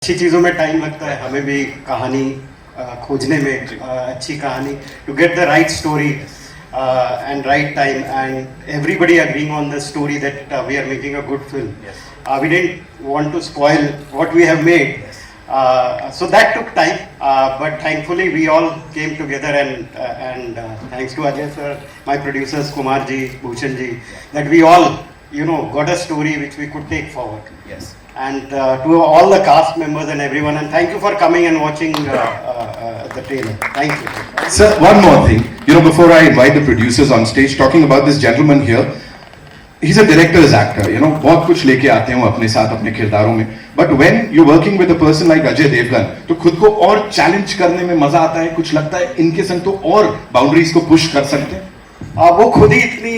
अच्छी चीज़ों में टाइम लगता है, हमें भी कहानी खोजने में अच्छी कहानी to get the right story and right time and everybody agreeing on the story that we are making a good film. Yes. We didn't want to spoil what we have made. Yes. So that took time, but thankfully we all came together and thanks to Ajay sir, my producers Kumar ji, Bhushan ji, that we all got a story which we could take forward. Yes. And to all the cast members and everyone, and thank you for coming and watching the trailer. Thank you. Sir, one more thing. Before I invite the producers on stage, talking about this gentleman here, he's a director's actor. बहुत कुछ लेके आते हैं वो अपने साथ अपने किरदारों में. But when you're working with a person like Ajay Devgan, तो खुद को और चैलेंज करने में मजा आता है. कुछ लगता है इनके संग तो और बाउंड्रीज को पुश कर सकते हैं. वो खुद ही इतनी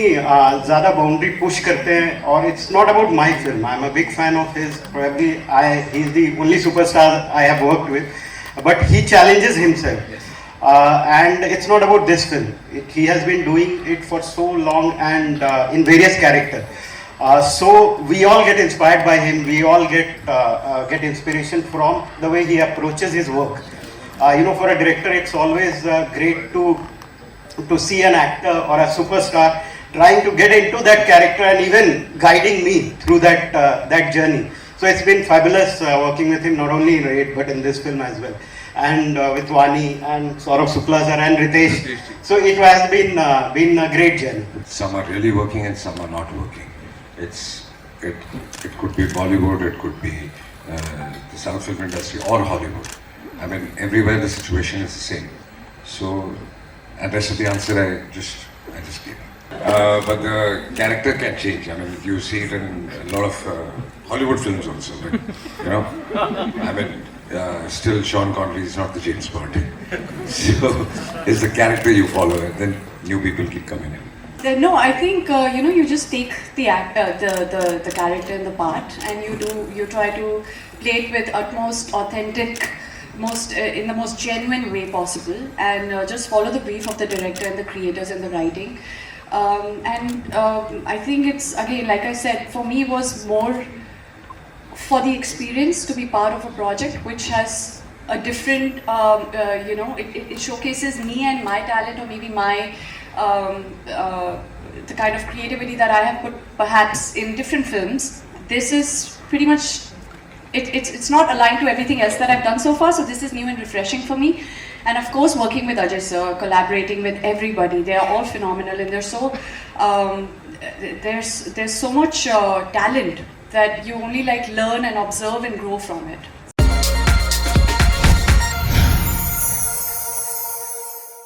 ज़्यादा बाउंड्री पुश करते हैं और it's not about my film. I am a big fan of his. Probably he is the only superstar I have worked with, but he challenges himself. And it's not about this film. He has been doing it for so long and in various characters. So we all get inspired by him. We all get inspiration from the way he approaches his work. For a director, it's always great to see an actor or a superstar trying to get into that character and even guiding me through that journey. So it's been fabulous working with him, not only in Raid but in this film as well. And with Vani and Saurabh Shukla sir and Ritesh. So it has been a great journey. Some are really working and some are not working. It could be Bollywood, it could be the South film industry or Hollywood. I mean, everywhere the situation is the same. So, and rest of the answer I just gave. But the character can change. I mean, you see it in a lot of Hollywood films also. But, I mean, still Sean Connery is not the James Bond. So it's the character you follow, and then new people keep coming in. No, I think you just take the actor, the character and the part, and you try to play it with utmost authentic, in the most genuine way possible, and just follow the brief of the director and the creators and the writing. I think it's, again, like I said, for me was more for the experience to be part of a project which has a different, it showcases me and my talent, or maybe my the kind of creativity that I have put perhaps in different films. This is pretty much it's not aligned to everything else that I've done so far, so this is new and refreshing for me. And of course, working with Ajay sir, collaborating with everybody, they are all phenomenal, and they're so there's so much talent that you only learn and observe and grow from it.